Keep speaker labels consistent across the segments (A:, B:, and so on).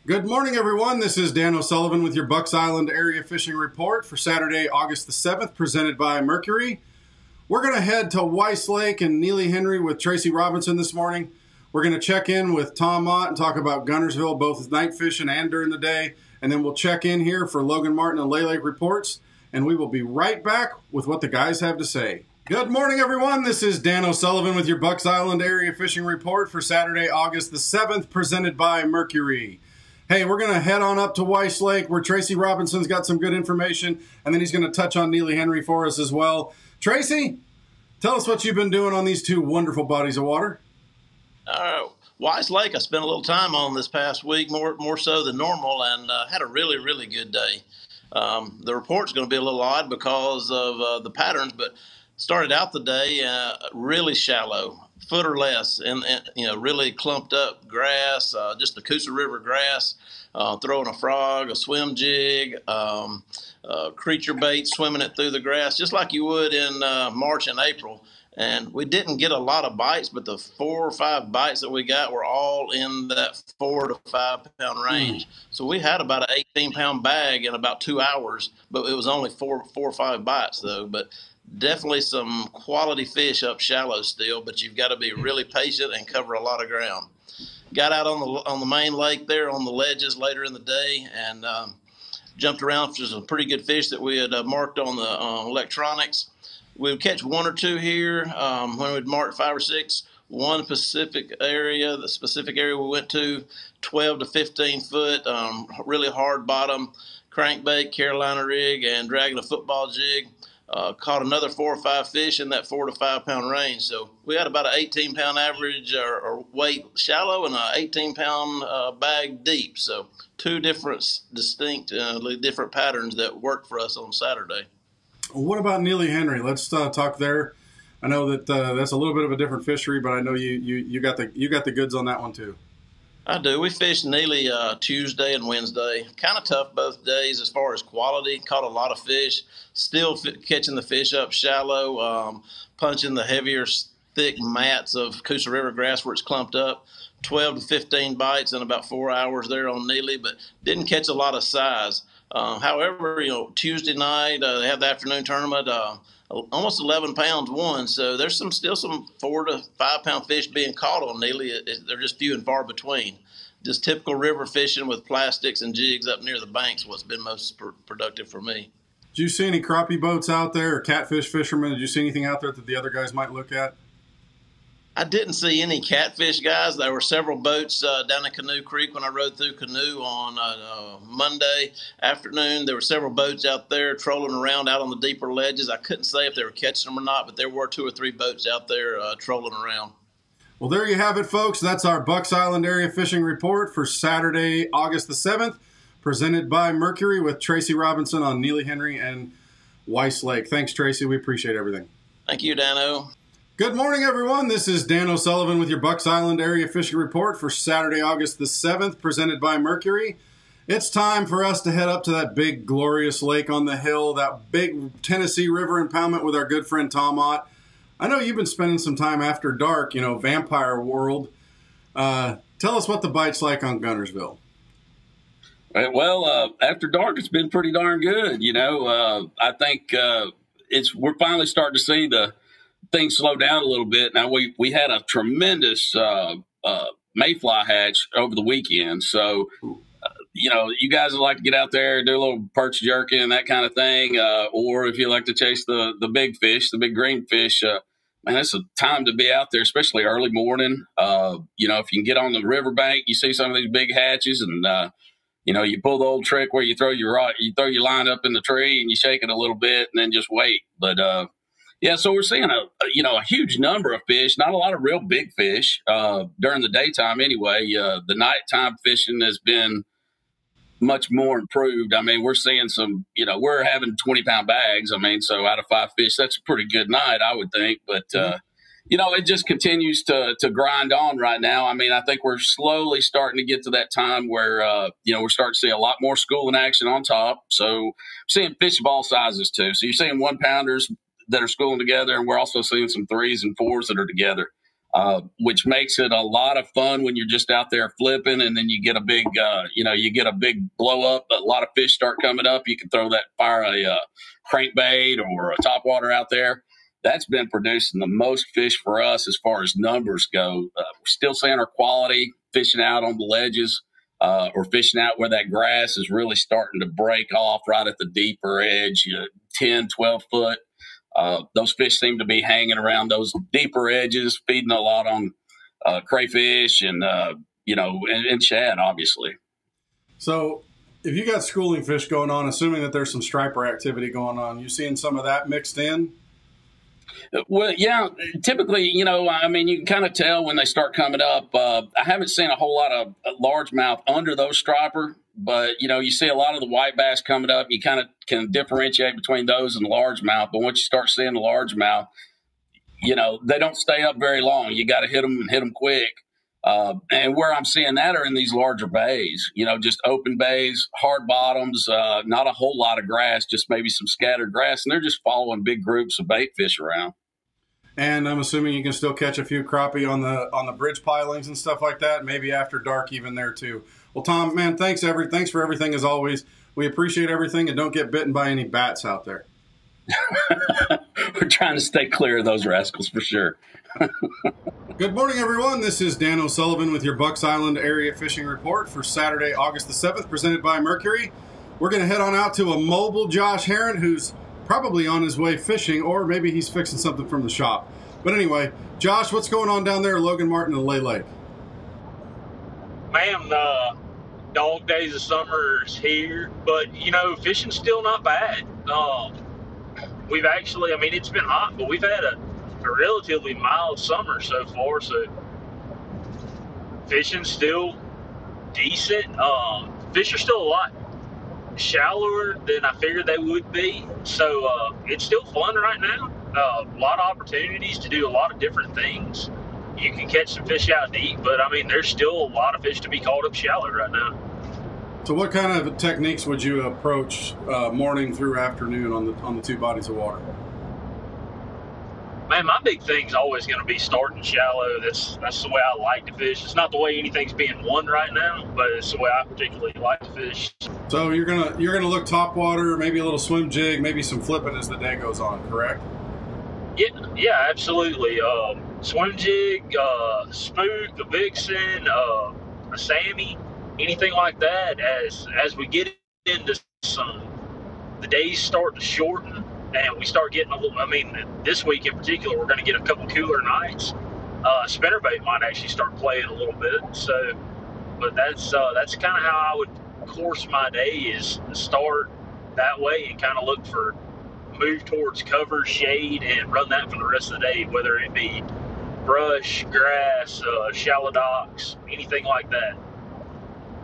A: Good morning, everyone. This is Dan O'Sullivan with your Bucks Island Area Fishing Report for Saturday, August the 7th, presented by Mercury. We're going to head to Weiss Lake and Neely Henry with Tracy Robinson this morning. We're going to check in with Tom Mott and talk about Guntersville, both night fishing and during the day. And then we'll check in here for Logan Martin and Lay Lake reports. And we will be right back with what the guys have to say. Good morning, everyone. This is Dan O'Sullivan with your Bucks Island Area Fishing Report for Saturday, August the 7th, presented by Mercury. Hey, we're going to head on up to Weiss Lake where Tracy Robinson's got some good information, and then he's going to touch on Neely Henry for us as well. Tracy, tell us what you've been doing on these two wonderful bodies of water.
B: Weiss Lake, I spent a little time on this past week, more so than normal, and had a really, really good day. The report's going to be a little odd because of the patterns, but started out the day really shallow, foot or less, and really clumped up grass, just the Coosa River grass, throwing a frog, a swim jig, creature bait, swimming it through the grass, just like you would in March and April. And we didn't get a lot of bites, but the 4 or 5 bites that we got were all in that 4 to 5 pound range. So we had about an 18-pound bag in about 2 hours, but it was only four or 5 bites though. But definitely some quality fish up shallow still, but you've got to be really patient and cover a lot of ground. Got out on the main lake there on the ledges later in the day and jumped around for some pretty good fish that we had marked on the electronics. We would catch 1 or 2 here when we'd mark 5 or 6. One specific area, the specific area we went to, 12 to 15 foot, really hard bottom, crankbait, Carolina rig, and dragging a football jig. Caught another 4 or 5 fish in that 4 to 5 pound range. So we had about an 18-pound average or weight shallow and an 18-pound bag deep. So 2 different, distinct, different patterns that worked for us on Saturday.
A: What about Neely Henry? Let's talk there. I know that that's a little bit of a different fishery, but I know you got the goods on that one too.
B: I do. We fished Neely Tuesday and Wednesday. Kind of tough both days as far as quality. Caught a lot of fish. Still catching the fish up shallow, punching the heavier, thick mats of Coosa River grass where it's clumped up. 12 to 15 bites in about 4 hours there on Neely, but didn't catch a lot of size. However, Tuesday night they have the afternoon tournament. Almost 11 pounds won, so there's still some 4 to 5 pound fish being caught on Neely. They're just few and far between. Just typical river fishing with plastics and jigs up near the banks. What's been most productive for me.
A: Did you see any crappie boats out there or catfish fishermen? Did you see anything out there that the other guys might look at?
B: I didn't see any catfish guys. There were several boats down in Canoe Creek when I rode through Canoe on Monday afternoon. There were several boats out there trolling around out on the deeper ledges. I couldn't say if they were catching them or not, but there were 2 or 3 boats out there trolling around.
A: Well, there you have it, folks. That's our Bucks Island Area Fishing Report for Saturday, August the 7th, presented by Mercury with Tracy Robinson on Neely Henry and Weiss Lake. Thanks, Tracy. We appreciate everything.
B: Thank you, Dano.
A: Good morning, everyone. This is Dan O'Sullivan with your Bucks Island Area Fishing Report for Saturday, August the 7th, presented by Mercury. It's time for us to head up to that big, glorious lake on the hill, that big Tennessee River impoundment with our good friend Tom Mott. I know you've been spending some time after dark, Vampire World. Tell us what the bite's like on Guntersville.
C: Well, after dark, it's been pretty darn good. I think we're finally starting to see the things slow down a little bit. Now, we had a tremendous mayfly hatch over the weekend. So, you guys would like to get out there and do a little perch jerking and that kind of thing. Or if you like to chase the big fish, the big green fish, man, it's a time to be out there, especially early morning. If you can get on the riverbank, you see some of these big hatches and, you pull the old trick where you throw your line up in the tree and you shake it a little bit and then just wait. But, yeah, so we're seeing a huge number of fish, not a lot of real big fish during the daytime anyway. The nighttime fishing has been much more improved. I mean, we're seeing some, we're having 20-pound bags. I mean, so out of 5 fish, that's a pretty good night, I would think. But, it just continues to grind on right now. I mean, I think we're slowly starting to get to that time where, we're starting to see a lot more schooling action on top. So seeing fish of all sizes too. So you're seeing 1-pounders that are schooling together, and we're also seeing some 3s and 4s that are together. which makes it a lot of fun when you're just out there flipping, and then you get a big, you get a big blow up. A lot of fish start coming up. You can fire a crankbait or a topwater out there. That's been producing the most fish for us as far as numbers go. We're still seeing our quality fishing out on the ledges, or fishing out where that grass is really starting to break off right at the deeper edge, 10, 12 foot. Those fish seem to be hanging around those deeper edges, feeding a lot on crayfish and shad, obviously.
A: So if you got schooling fish going on, assuming that there's some striper activity going on, you seeing some of that mixed in?
C: Well, yeah, typically, you can kind of tell when they start coming up. I haven't seen a whole lot of largemouth under those striper, but, you see a lot of the white bass coming up. You kind of can differentiate between those and largemouth. But once you start seeing the largemouth, they don't stay up very long. You got to hit them quick. And where I'm seeing that are in these larger bays, just open bays, hard bottoms, not a whole lot of grass, just maybe some scattered grass. And they're just following big groups of bait fish around.
A: And I'm assuming you can still catch a few crappie on the bridge pilings and stuff like that, maybe after dark even there too. Well, Tom, man, thanks for everything as always. We appreciate everything, and don't get bitten by any bats out there.
C: We're trying to stay clear of those rascals for sure.
A: Good morning, everyone. This is Dan O'Sullivan with your Bucks Island Area Fishing Report for Saturday, August the 7th, presented by Mercury. We're going to head on out to a mobile Josh Heron, who's probably on his way fishing, or maybe he's fixing something from the shop. But anyway, Josh, what's going on down there at Logan Martin and Lay Lake?
D: Man, dog days of summer is here, but, fishing's still not bad. We've actually, it's been hot, but we've had a relatively mild summer so far, so fishing's still decent. Fish are still a lot shallower than I figured they would be, so it's still fun right now. A lot of opportunities to do a lot of different things. You can catch some fish out deep, but there's still a lot of fish to be caught up shallow right now.
A: So what kind of techniques would you approach morning through afternoon on the two bodies of water?
D: Man, my big thing's always going to be starting shallow. That's the way I like to fish. It's not the way anything's being won right now, but it's the way I particularly like to fish.
A: So you're gonna look top water, maybe a little swim jig, maybe some flipping as the day goes on, correct?
D: Yeah, absolutely. Swim jig, spook, a vixen, a Sammy, anything like that. As we get into some, the days start to shorten, and we start getting a little. This week in particular, we're going to get a couple cooler nights. Spinnerbait might actually start playing a little bit. So, but that's kind of how I would course my day, is start that way and kind of move towards cover, shade, and run that for the rest of the day, whether it be brush, grass, shallow docks, anything like that.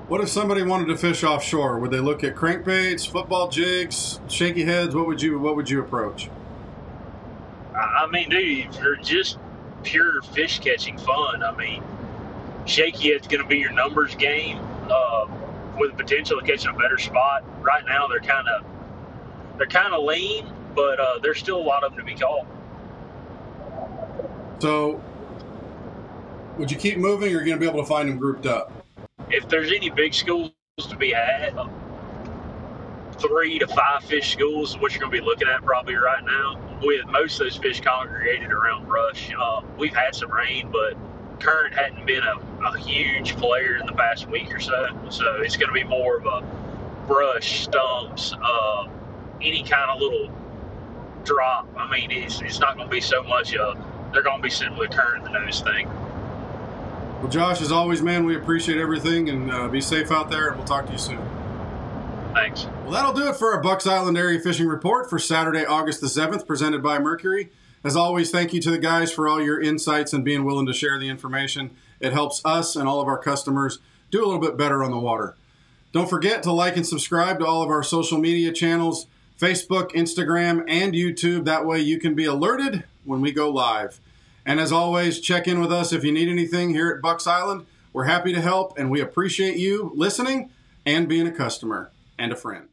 A: What if somebody wanted to fish offshore? Would they look at crankbaits, football jigs, shaky heads? What would you approach?
D: Dude, if you're just pure fish catching fun, shaky head's going to be your numbers game, with the potential of catching a better spot. Right now, they're kind of lean, but there's still a lot of them to be caught.
A: So, would you keep moving, or are you going to be able to find them grouped up?
D: If there's any big schools to be had, 3 to 5 fish schools is what you're going to be looking at probably right now, with most of those fish congregated around brush. We've had some rain, but current hadn't been a huge player in the past week or so. So it's going to be more of a brush, stumps, any kind of little drop. It's not going to be so much they're going to be simply current the nose thing.
A: Well, Josh, as always, man, we appreciate everything, and be safe out there, and we'll talk to you soon.
D: Thanks.
A: Well, that'll do it for our Bucks Island Area Fishing Report for Saturday, August the 7th, presented by Mercury. As always, thank you to the guys for all your insights and being willing to share the information. It helps us and all of our customers do a little bit better on the water. Don't forget to like and subscribe to all of our social media channels, Facebook, Instagram, and YouTube. That way you can be alerted when we go live. And as always, check in with us if you need anything here at Bucks Island. We're happy to help, and we appreciate you listening and being a customer and a friend.